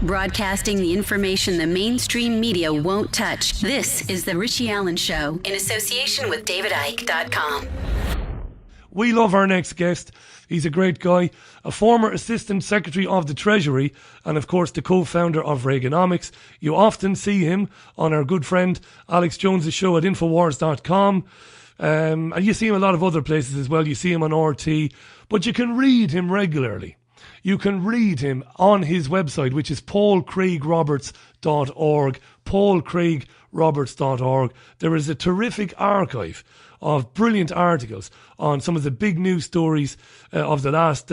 Broadcasting the information the mainstream media won't touch. This is The Richie Allen Show in association with DavidIke.com. We love our next guest. He's a great guy, a former Assistant Secretary of the Treasury, and of course the co-founder of Reaganomics. You often see him on our good friend Alex Jones' show at Infowars.com. And you see him a lot of other places as well. You see him on RT, but you can read him regularly. You can read him on his website, which is paulcraigroberts.org, paulcraigroberts.org. There is a terrific archive of brilliant articles on some of the big news stories of the last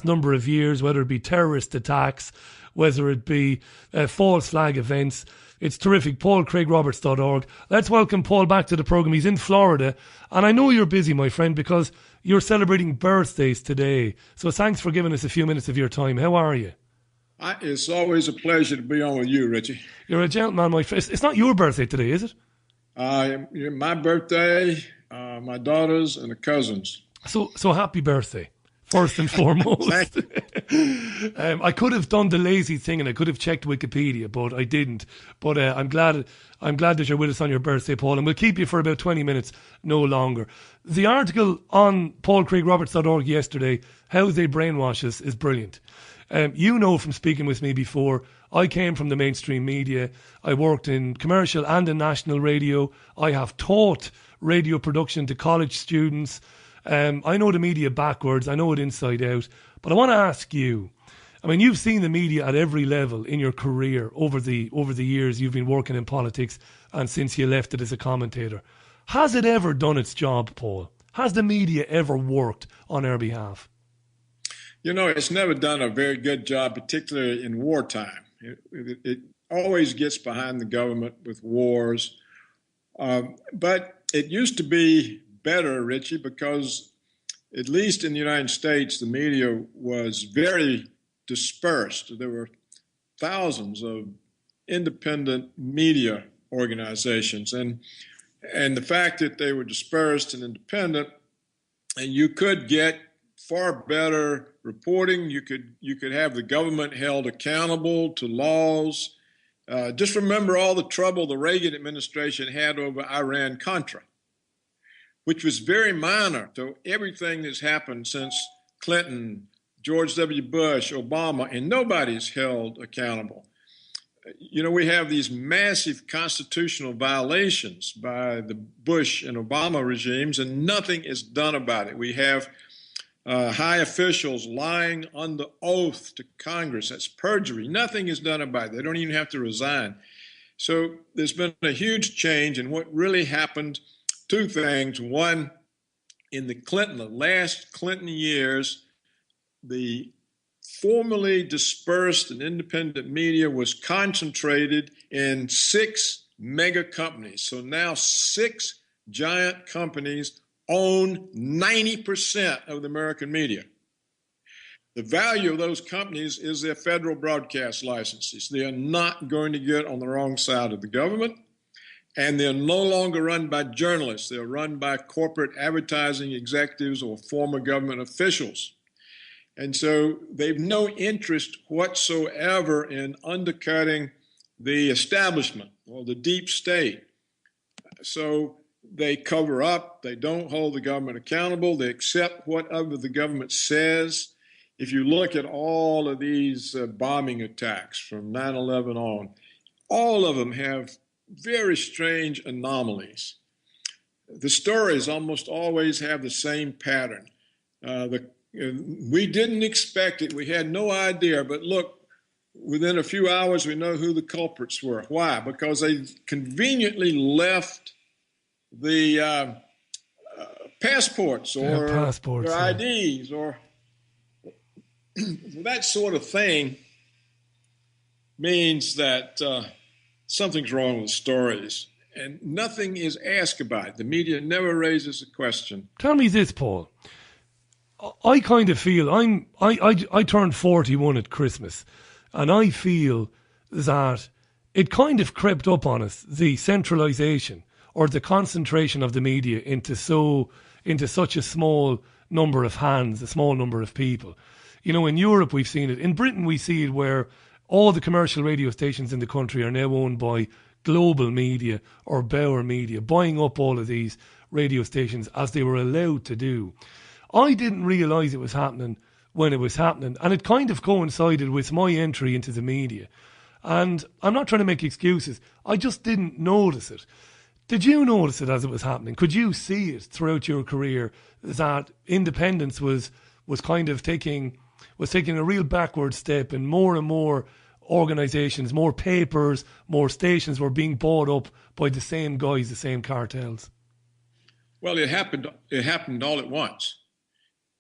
number of years, whether it be terrorist attacks, whether it be false flag events. It's terrific, paulcraigroberts.org. Let's welcome Paul back to the programme. He's in Florida, and I know you're busy, my friend, because you're celebrating birthdays today. So thanks for giving us a few minutes of your time. How are you? It's always a pleasure to be on with you, Richie. You're a gentleman, my friend. It's not your birthday today, is it? My birthday, my daughter's, and the cousins. So happy birthday, first and foremost. I could have done the lazy thing and I could have checked Wikipedia, but I didn't. But I'm glad that you're with us on your birthday, Paul, and we'll keep you for about 20 minutes, no longer. The article on paulcraigroberts.org yesterday, How They Brainwash Us, is brilliant. You know from speaking with me before, I came from the mainstream media. I worked in commercial and in national radio. I have taught radio production to college students. I know the media backwards. I know it inside out. But I want to ask you, I mean, you've seen the media at every level in your career over the years you've been working in politics and since you left it as a commentator. Has it ever done its job, Paul? Has the media ever worked on our behalf? You know, it's never done a very good job, particularly in wartime. It always gets behind the government with wars. But it used to be better, Richie, because at least in the United States, the media was very dispersed. There were thousands of independent media organizations. And the fact that they were dispersed and independent, and you could get far better reporting. You could have the government held accountable to laws. Just remember all the trouble the Reagan administration had over Iran-Contra, which was very minor to everything that's happened since Clinton, George W. Bush, Obama, and nobody's held accountable. You know, we have these massive constitutional violations by the Bush and Obama regimes, and nothing is done about it. We have high officials lying under oath to Congress. That's perjury. Nothing is done about it. They don't even have to resign. So there's been a huge change. And what really happened, two things. One, in the last Clinton years, the formerly dispersed and independent media was concentrated in 6 mega companies. So now 6 giant companies own 90% of the American media. The value of those companies is their federal broadcast licenses. They are not going to get on the wrong side of the government, and they're no longer run by journalists. They're run by corporate advertising executives or former government officials. And so they've no interest whatsoever in undercutting the establishment or the deep state. So they cover up, they don't hold the government accountable, they accept whatever the government says. If you look at all of these bombing attacks from 9/11 on, all of them have very strange anomalies. The stories almost always have the same pattern. We didn't expect it, we had no idea, but look, within a few hours we know who the culprits were. Why? Because they conveniently left the passports or their IDs or that sort of thing means that something's wrong with stories and nothing is asked about it. The media never raises a question. Tell me this, Paul. I kind of feel I turned 41 at Christmas, and I feel that it kind of crept up on us, the centralisation or the concentration of the media into such a small number of hands, a small number of people. You know, in Europe we've seen it. In Britain we see it where all the commercial radio stations in the country are now owned by Global Media or Bauer Media, buying up all of these radio stations as they were allowed to do. I didn't realise it was happening when it was happening, and it kind of coincided with my entry into the media. And I'm not trying to make excuses, I just didn't notice it. Did you notice it as it was happening? Could you see it throughout your career that independence was kind of taking a real backward step, and more organisations, more papers, more stations were being bought up by the same guys, the same cartels? Well, it happened all at once.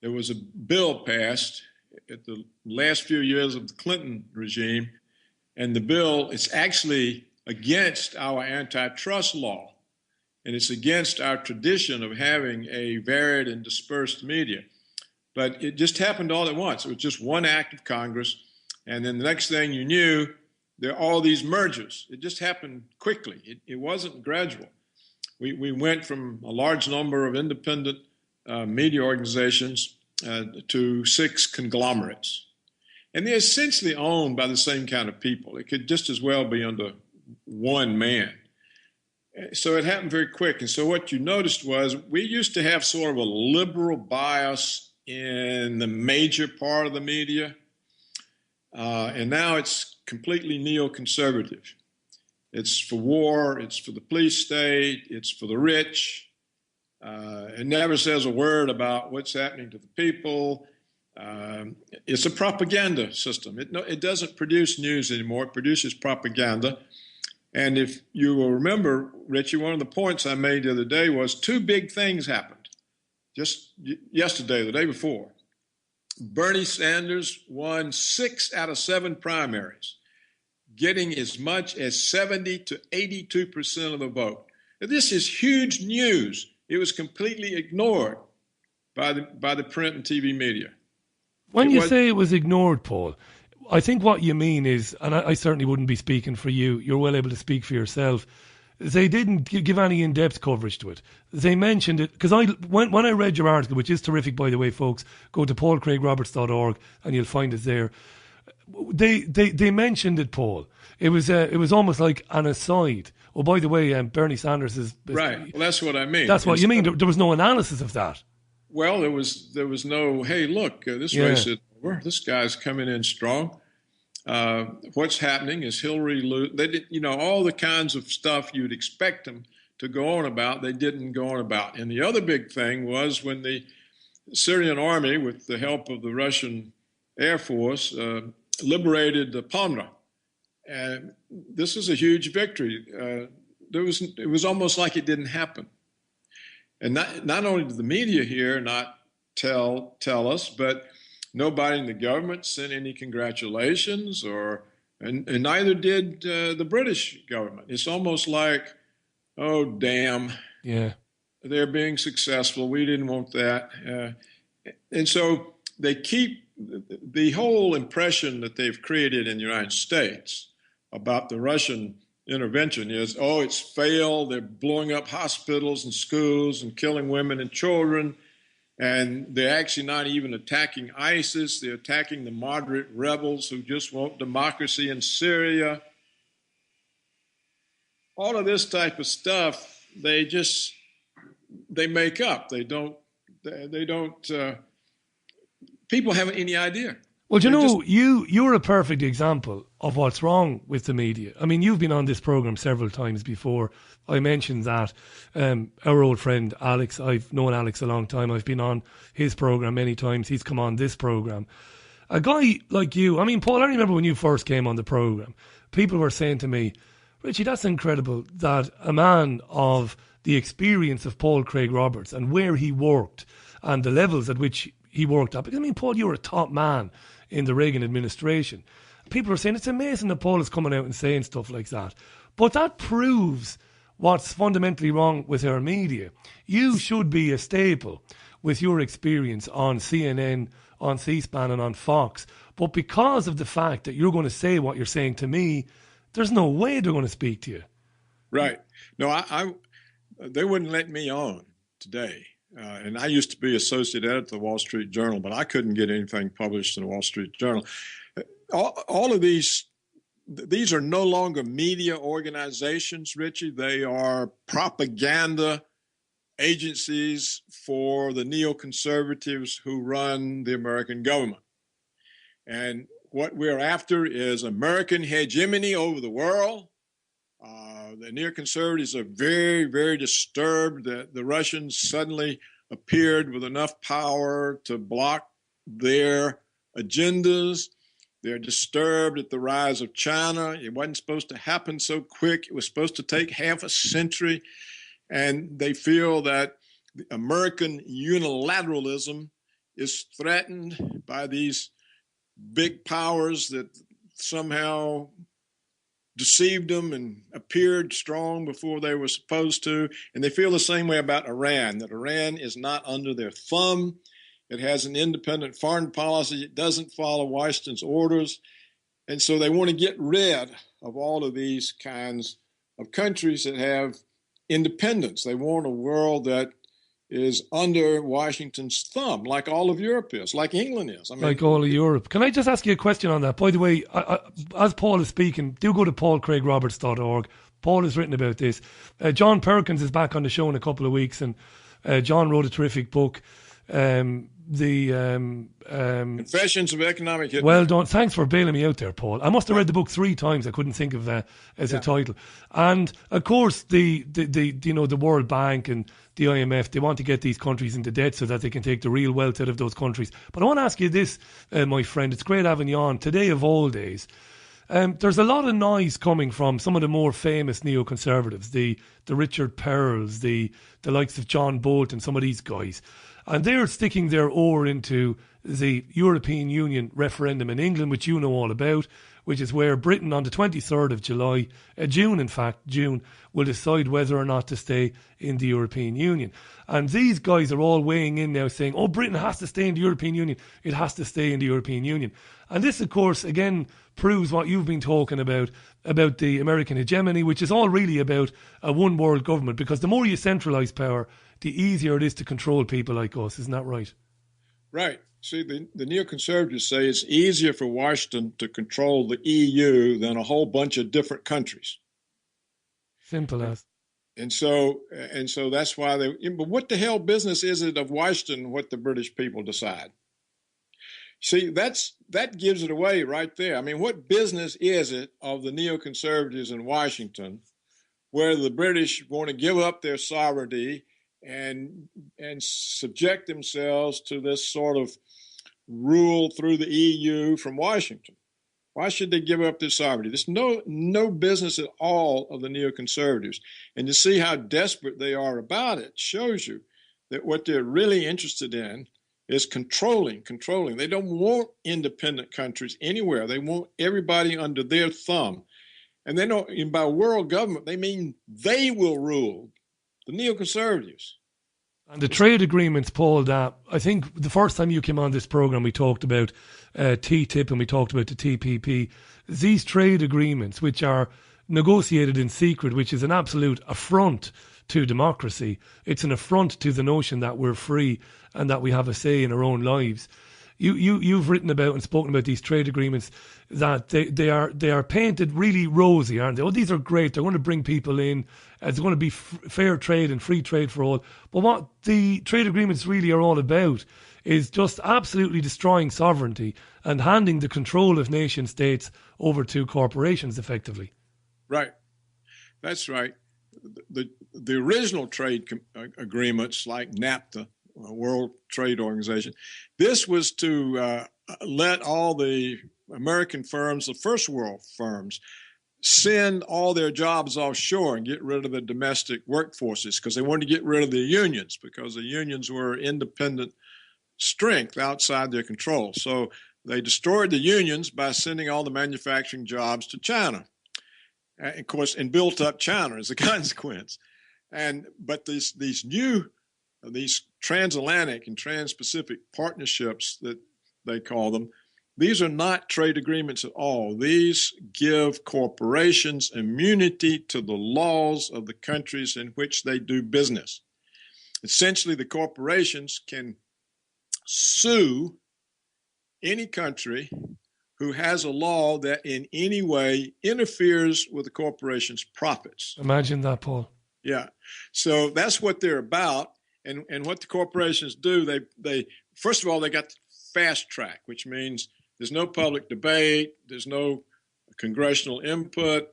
There was a bill passed at the last few years of the Clinton regime, and the bill is actually against our antitrust law, and it's against our tradition of having a varied and dispersed media. But it just happened all at once. It was just one act of Congress, and then the next thing you knew, there are all these mergers. It just happened quickly. It wasn't gradual. We went from a large number of independent media organizations to 6 conglomerates. And they're essentially owned by the same kind of people. It could just as well be under one man. So it happened very quick. And so what you noticed was we used to have sort of a liberal bias in the major part of the media. And now it's completely neoconservative. It's for war, it's for the police state, it's for the rich. It never says a word about what's happening to the people. It's a propaganda system. It doesn't produce news anymore. It produces propaganda. And if you will remember, Richie, one of the points I made the other day was 2 big things happened just yesterday, the day before. Bernie Sanders won 6 out of 7 primaries, getting as much as 70 to 82% of the vote. Now, this is huge news. It was completely ignored by the print and TV media. When you say it was ignored, Paul, I think what you mean is, and I certainly wouldn't be speaking for you, you're well able to speak for yourself, they didn't give any in-depth coverage to it. They mentioned it, because when I read your article, which is terrific, by the way, folks, go to paulcraigroberts.org and you'll find it there. They mentioned it, Paul. It was almost like an aside. Oh, by the way, Bernie Sanders is right. Well, that's what I mean. That's what you mean. There was no analysis of that. Well, there was no. Hey, look, this race is over. This guy's coming in strong. What's happening is Hillary. They did, all the kinds of stuff you'd expect them to go on about. They didn't go on about. And the other big thing was when the Syrian army, with the help of the Russian Air Force, liberated Palmyra. And this is a huge victory. It was almost like it didn't happen. And not only did the media here not tell us, but nobody in the government sent any congratulations, and neither did the British government. It's almost like, oh, damn, they're being successful. We didn't want that. And so they keep the whole impression that they've created in the United States about the Russian intervention is, oh, it's failed. They're blowing up hospitals and schools and killing women and children. And they're actually not even attacking ISIS. They're attacking the moderate rebels who just want democracy in Syria. All of this type of stuff, they make up. They don't, people haven't any idea. Well, you're a perfect example of what's wrong with the media. I mean, you've been on this program several times before. I mentioned that our old friend Alex, I've known Alex a long time. I've been on his program many times. He's come on this program. A guy like you, I mean, Paul, I remember when you first came on the program, people were saying to me, Richie, that's incredible that a man of the experience of Paul Craig Roberts and where he worked and the levels at which he worked at. Because, I mean, Paul, you were a top man in the Reagan administration. People are saying it's amazing that Paul is coming out and saying stuff like that. But that proves what's fundamentally wrong with our media. You should be a staple with your experience on CNN, on C-SPAN and on Fox. But because of the fact that you're going to say what you're saying to me, there's no way they're going to speak to you. Right. No, they wouldn't let me on today. And I used to be associate editor of the Wall Street Journal, but I couldn't get anything published in the Wall Street Journal. All of these these are no longer media organizations, Richie. They are propaganda agencies for the neoconservatives who run the American government. And what we're after is American hegemony over the world. The neoconservatives are very, very disturbed that the Russians suddenly appeared with enough power to block their agendas. They're disturbed at the rise of China. It wasn't supposed to happen so quick. It was supposed to take half a century. And they feel that the American unilateralism is threatened by these big powers that somehow deceived them and appeared strong before they were supposed to. And they feel the same way about Iran, that Iran is not under their thumb. It has an independent foreign policy. It doesn't follow Washington's orders. And so they want to get rid of all of these kinds of countries that have independence. They want a world that is under Washington's thumb, like all of Europe is, like England is. I mean, like all of Europe. Can I just ask you a question on that? By the way, as Paul is speaking, do go to paulcraigroberts.org. Paul has written about this. John Perkins is back on the show in a couple of weeks, and John wrote a terrific book. Confessions of Economic Hitman. Well done. Thanks for bailing me out there, Paul. I must have read the book 3 times. I couldn't think of that as a title. And of course, the World Bank and the IMF, they want to get these countries into debt so that they can take the real wealth out of those countries. But I want to ask you this, my friend. It's great having you on today of all days. There's a lot of noise coming from some of the more famous neoconservatives, the Richard Perles, the likes of John Bolt and some of these guys. And they're sticking their oar into the European Union referendum in England, which you know all about, which is where Britain on the 23rd of July, June, will decide whether or not to stay in the European Union. And these guys are all weighing in now saying, oh, Britain has to stay in the European Union. It has to stay in the European Union. And this, of course, again, proves what you've been talking about the American hegemony, which is all really about a one world government, because the more you centralise power, the easier it is to control people like us. Isn't that right? Right. See, the neoconservatives say it's easier for Washington to control the EU than a whole bunch of different countries. Simple as. And so that's why but what the hell business is it of Washington what the British people decide? See, that gives it away right there. I mean, what business is it of the neoconservatives in Washington where the British want to give up their sovereignty and subject themselves to this sort of rule through the EU from Washington? Why should they give up their sovereignty? There's no business at all of the neoconservatives. And to see how desperate they are about it shows you that what they're really interested in is controlling. They don't want independent countries anywhere. They want everybody under their thumb. And they don't, and by world government, they mean they will rule. The neoconservatives. And the trade agreements, Paul, that I think the first time you came on this program, we talked about TTIP and we talked about the TPP. These trade agreements, which are negotiated in secret, which is an absolute affront to democracy. It's an affront to the notion that we're free and that we have a say in our own lives. You've written about and spoken about these trade agreements that they are painted really rosy, aren't they? Oh, these are great. They're going to bring people in. It's going to be fair trade and free trade for all. But what the trade agreements really are all about is just absolutely destroying sovereignty and handing the control of nation states over to corporations effectively. Right. That's right. The original trade agreements like NAFTA, World Trade Organization, this was to let all the American firms, the first world firms, send all their jobs offshore and get rid of the domestic workforces because they wanted to get rid of the unions because the unions were independent strength outside their control. So they destroyed the unions by sending all the manufacturing jobs to China, of course, and built up China as a consequence. But these transatlantic and trans-Pacific partnerships that they call them, these are not trade agreements at all. These give corporations immunity to the laws of the countries in which they do business. Essentially, the corporations can sue any country who has a law that in any way interferes with the corporation's profits. Imagine that, Paul. Yeah. So that's what they're about. And what the corporations do, they first of all, they got fast track, which means there's no public debate, there's no congressional input.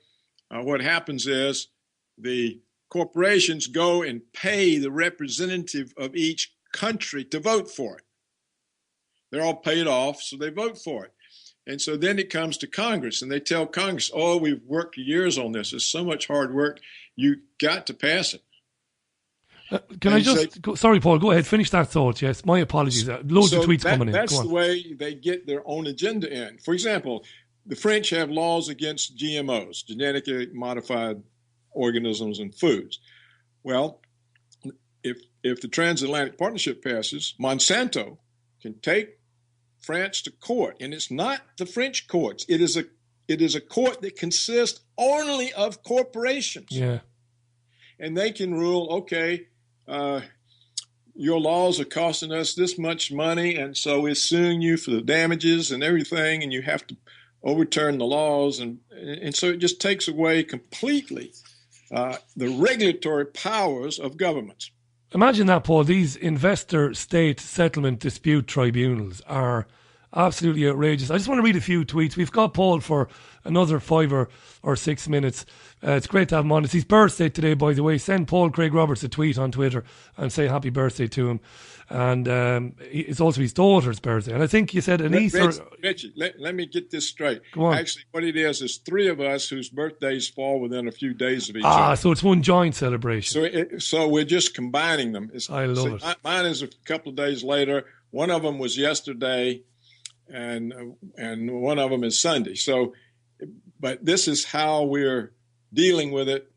What happens is the corporations go and pay the representative of each country to vote for it. They're all paid off, so they vote for it. And so then it comes to Congress, and they tell Congress, oh, we've worked years on this. It's so much hard work. You got to pass it. Sorry, Paul, go ahead. Finish that thought, yes. My apologies. Loads of tweets coming in. That's the way they get their own agenda in. For example, the French have laws against GMOs, genetically modified organisms and foods. Well, if the transatlantic partnership passes, Monsanto can take France to court, and it's not the French courts. It is a court that consists only of corporations. Yeah, and they can rule, okay, your laws are costing us this much money, and so we're suing you for the damages and everything, and you have to overturn the laws, and so it just takes away completely the regulatory powers of governments. Imagine that, Paul. These investor-state settlement dispute tribunals are absolutely outrageous. I just want to read a few tweets. We've got Paul for another 5 or 6 minutes. It's great to have him on. It's his birthday today, by the way. Send Paul Craig Roberts a tweet on Twitter and say happy birthday to him. And it's also his daughter's birthday. And I think you said a niece Richie, let me get this straight. Go on. Actually, what it is 3 of us whose birthdays fall within a few days of each other. So it's one joint celebration. So we're just combining them. I love it. Mine is a couple of days later. One of them was yesterday, and one of them is Sunday. So, but this is how we're dealing with it,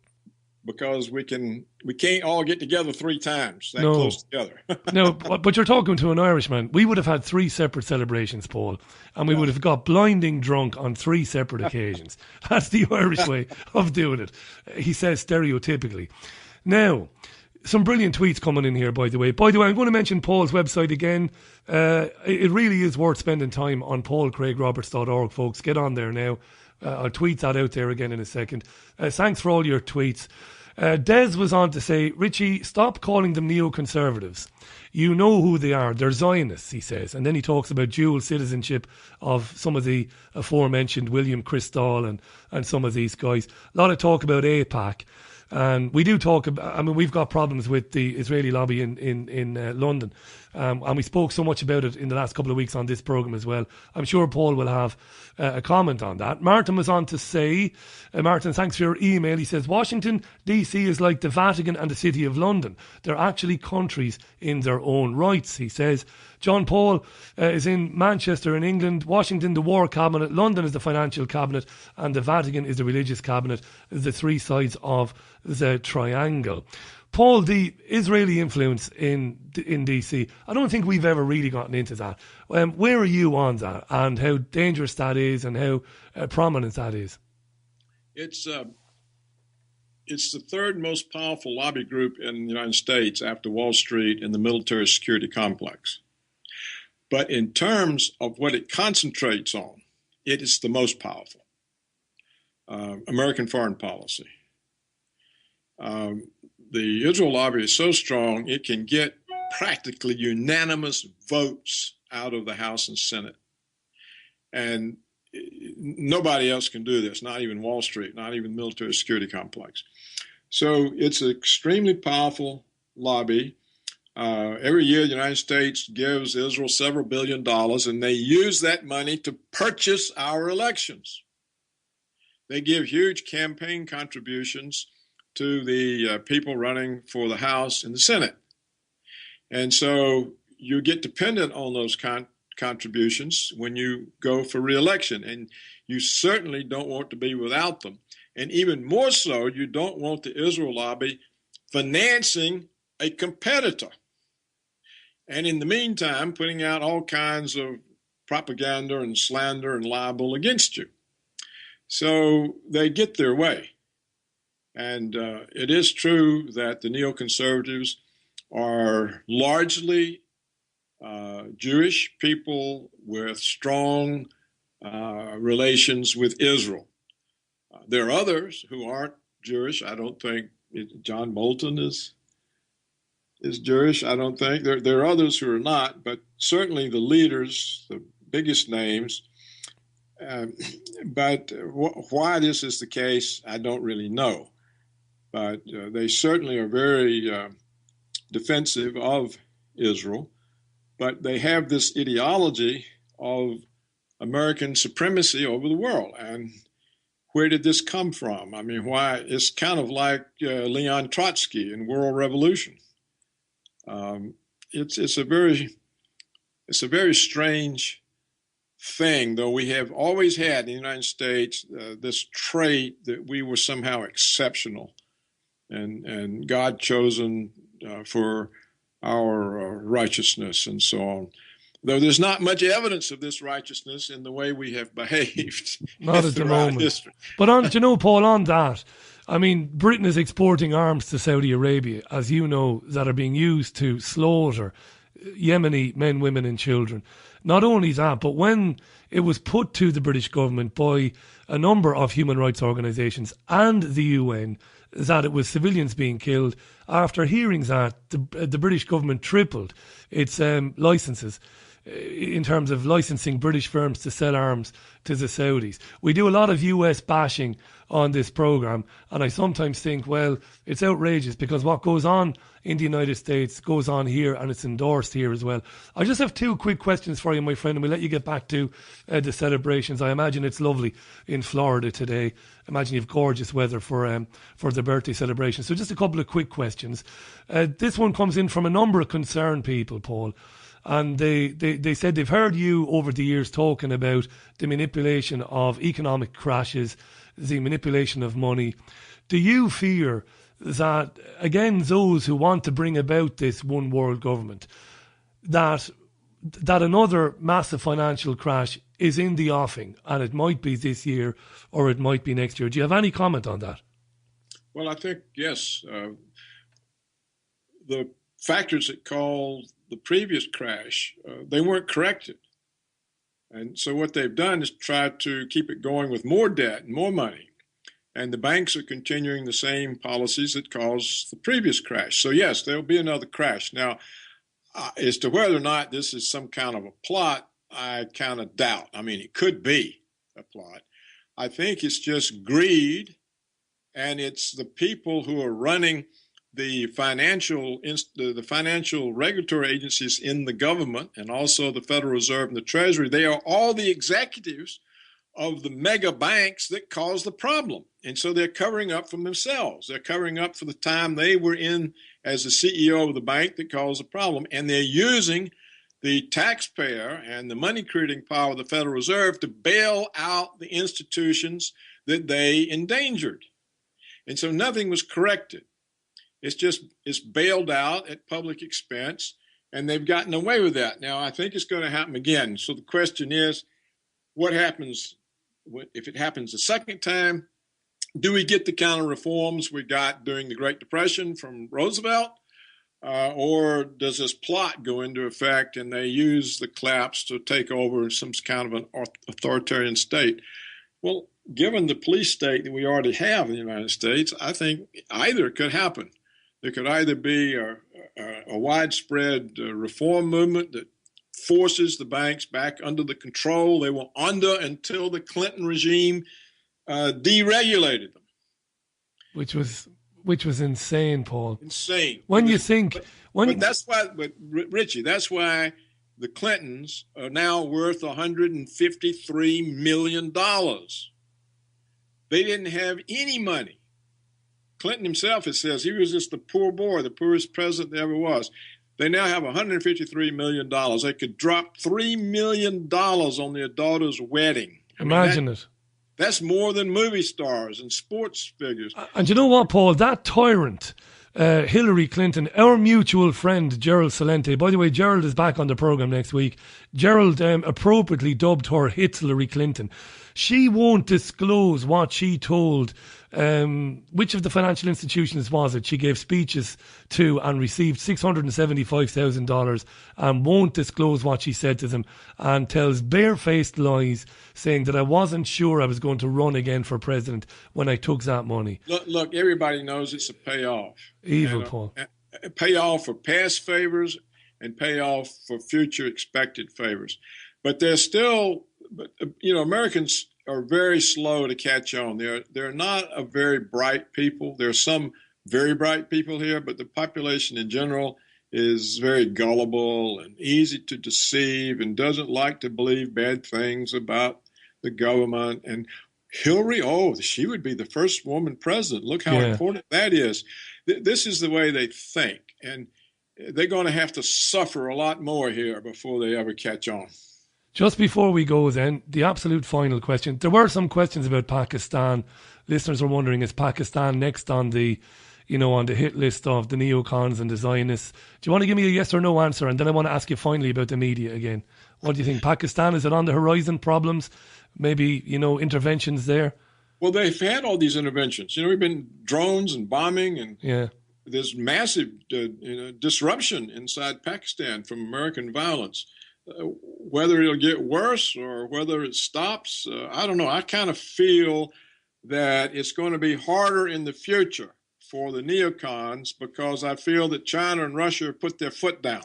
because we can't all get together 3 times close together. No, but you're talking to an Irishman. We would have had 3 separate celebrations, Paul, and we would have got blinding drunk on 3 separate occasions. That's the Irish way of doing it, he says stereotypically. Now, some brilliant tweets coming in here, by the way. I'm going to mention Paul's website again. It really is worth spending time on paulcraigroberts.org, folks. Get on there now. I'll tweet that out there again in a second. Thanks for all your tweets. Des was on to say, Richie, stop calling them neoconservatives. You know who they are. They're Zionists, he says. And then he talks about dual citizenship of some of the aforementioned William Kristall and some of these guys. A lot of talk about AIPAC. And we do talk about, we've got problems with the Israeli lobby in London. And we spoke so much about it in the last couple of weeks on this programme as well. I'm sure Paul will have a comment on that. Martin was on to say, Martin, thanks for your email. He says, Washington, D.C. is like the Vatican and the City of London. They're actually countries in their own rights, he says. John Paul is in Manchester in England. Washington, the war cabinet. London is the financial cabinet. And the Vatican is the religious cabinet. The 3 sides of the triangle. Paul, the Israeli influence in DC, I don't think we've ever really gotten into that. Where are you on that, and how dangerous that is, and how prominent that is? It's the 3rd most powerful lobby group in the United States after Wall Street and the military security complex. But in terms of what it concentrates on, it is the most powerful. American foreign policy. The Israel lobby is so strong, it can get practically unanimous votes out of the House and Senate. And nobody else can do this, not even Wall Street, not even the military security complex. So it's an extremely powerful lobby. Every year, the United States gives Israel several $billions, and they use that money to purchase our elections. They give huge campaign contributions to the people running for the House and the Senate. And so you get dependent on those contributions when you go for re-election, and you certainly don't want to be without them. And even more so, you don't want the Israel lobby financing a competitor. And in the meantime, putting out all kinds of propaganda and slander and libel against you. So they get their way. And it is true that the neoconservatives are largely Jewish people with strong relations with Israel. There are others who aren't Jewish. I don't think John Bolton is Jewish. I don't think. There are others who are not, but certainly the leaders, the biggest names. But why this is the case, I don't really know. But they certainly are very defensive of Israel. But they have this ideology of American supremacy over the world. And where did this come from? I mean, why? It's kind of like Leon Trotsky in World Revolution. It's a very strange thing, though we have always had in the United States this trait that we were somehow exceptional and God chosen for our righteousness and so on. Though there's not much evidence of this righteousness in the way we have behaved. Not at the moment. History. But Paul, on that, I mean, Britain is exporting arms to Saudi Arabia, as you know, that are being used to slaughter Yemeni men, women and children. Not only that, but when it was put to the British government by a number of human rights organisations and the UN that it was civilians being killed, after hearing that, the British government tripled its licences in terms of licensing British firms to sell arms to the Saudis. We do a lot of US bashing on this programme, and I sometimes think, well, it's outrageous because what goes on in the United States goes on here and it's endorsed here as well. I just have two quick questions for you, my friend, and we'll let you get back to the celebrations. I imagine it's lovely in Florida today. I imagine you have gorgeous weather for the birthday celebration. So just a couple of quick questions. This one comes in from a number of concerned people, Paul. And they said they've heard you over the years talking about the manipulation of economic crashes, the manipulation of money. Do you fear that, again, those who want to bring about this one world government, that another massive financial crash is in the offing, and it might be this year or it might be next year? Do you have any comment on that? Well, I think, yes. The factors that caused the previous crash, they weren't corrected. And so what they've done is try to keep it going with more debt and more money. And the banks are continuing the same policies that caused the previous crash. So yes, there'll be another crash. Now, as to whether or not this is some kind of a plot, I kind of doubt. I mean, it could be a plot. I think it's just greed, and it's the people who are running the financial regulatory agencies in the government, and also the Federal Reserve and the Treasury. They are all the executives of the mega banks that caused the problem. And so they're covering up from themselves. They're covering up for the time they were in as the CEO of the bank that caused the problem. And they're using the taxpayer and the money creating power of the Federal Reserve to bail out the institutions that they endangered. And so nothing was corrected. It's bailed out at public expense, and they've gotten away with that. Now, I think it's going to happen again. So the question is, what happens if it happens a second time? Do we get the kind of reforms we got during the Great Depression from Roosevelt? Or does this plot go into effect and they use the collapse to take over some kind of an authoritarian state? Well, given the police state that we already have in the United States, I think either could happen. There could either be a widespread reform movement that forces the banks back under the control they were under until the Clinton regime deregulated them. Which was insane, Paul. Insane. But that's why, Richie, that's why the Clintons are now worth $153 million. They didn't have any money. Clinton himself, it says, he was just the poor boy, the poorest president there ever was. They now have $153 million. They could drop $3 million on their daughter's wedding. Imagine it. That's more than movie stars and sports figures. And you know what, Paul? That tyrant, Hillary Clinton, our mutual friend, Gerald Celente. By the way, Gerald is back on the programme next week. Gerald appropriately dubbed her Hillary Clinton. She won't disclose what she told. Which of the financial institutions was it she gave speeches to and received $675,000 and won't disclose what she said to them and tells barefaced lies saying that I wasn't sure I was going to run again for president when I took that money. Look, everybody knows it's a payoff. Evil, Paul. A payoff for past favors and payoff for future expected favors. But there's still, Americans are very slow to catch on. They're not a very bright people. There are some very bright people here, but the population in general is very gullible and easy to deceive and doesn't like to believe bad things about the government. And Hillary, she would be the first woman president. Look how important that is. This is the way they think. And they're going to have to suffer a lot more here before they ever catch on. Just before we go then, the absolute final question. There were some questions about Pakistan. Listeners are wondering, is Pakistan next on the hit list of the neocons and the Zionists? Do you want to give me a yes or no answer? And then I want to ask you finally about the media again. What do you think? Pakistan, is it on the horizon? Problems? Maybe, interventions there? Well, they've had all these interventions. We've been drones and bombing and there's massive disruption inside Pakistan from American violence. Whether it'll get worse or whether it stops, I don't know. I kind of feel that it's going to be harder in the future for the neocons because I feel that China and Russia put their foot down.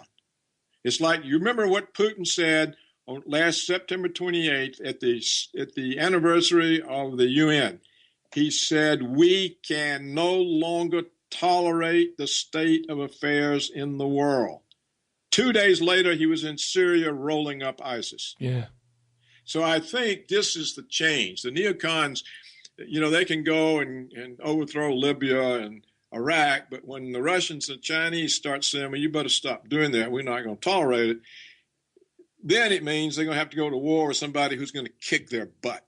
It's like, you remember what Putin said on last September 28th at the anniversary of the UN. He said, we can no longer tolerate the state of affairs in the world. 2 days later, he was in Syria rolling up ISIS. Yeah. So I think this is the change. The neocons, they can go and overthrow Libya and Iraq, but when the Russians and Chinese start saying, well, you better stop doing that, we're not going to tolerate it, then it means they're going to have to go to war with somebody who's going to kick their butt.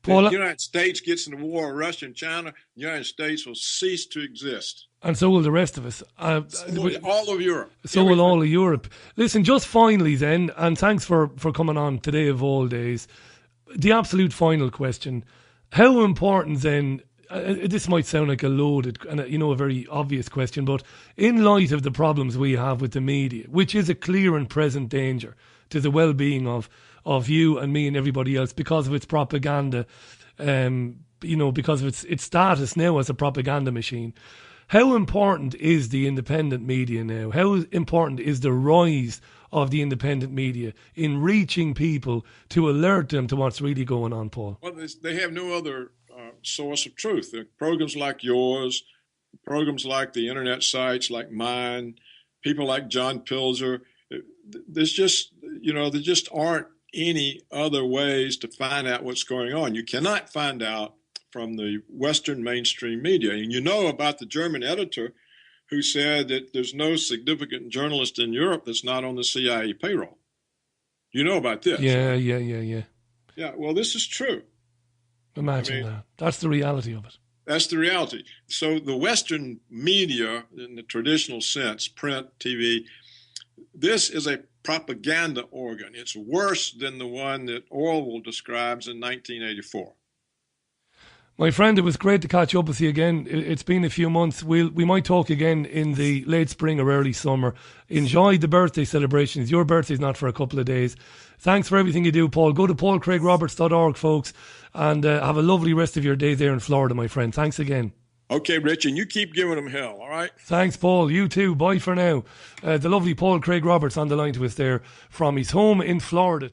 Paul, if the United States gets into war with Russia and China, the United States will cease to exist. And so will the rest of us. All of Europe. So will all of Europe. Listen, just finally then, and thanks for coming on today of all days, the absolute final question. How important then, this might sound like a loaded and a very obvious question, but in light of the problems we have with the media, which is a clear and present danger to the well-being of you and me and everybody else because of its propaganda, because of its status now as a propaganda machine. How important is the independent media now? How important is the rise of the independent media in reaching people to alert them to what's really going on, Paul? Well, they have no other source of truth. There are programs like yours, programs like the internet sites like mine, people like John Pilzer. There just aren't any other ways to find out what's going on. You cannot find out from the Western mainstream media. And about the German editor who said that there's no significant journalist in Europe that's not on the CIA payroll. You know about this? Yeah. Yeah, well, this is true. Imagine that. That's the reality of it. That's the reality. So the Western media, in the traditional sense, print, TV, this is a propaganda organ. It's worse than the one that Orwell describes in 1984. My friend, it was great to catch up with you again. It's been a few months. We might talk again in the late spring or early summer. Enjoy the birthday celebrations. Your birthday's not for a couple of days. Thanks for everything you do, Paul. Go to paulcraigroberts.org, folks, and have a lovely rest of your day there in Florida, my friend. Thanks again. Okay, Rich, and you keep giving them hell, all right? Thanks, Paul. You too. Bye for now. The lovely Paul Craig Roberts on the line to us there from his home in Florida.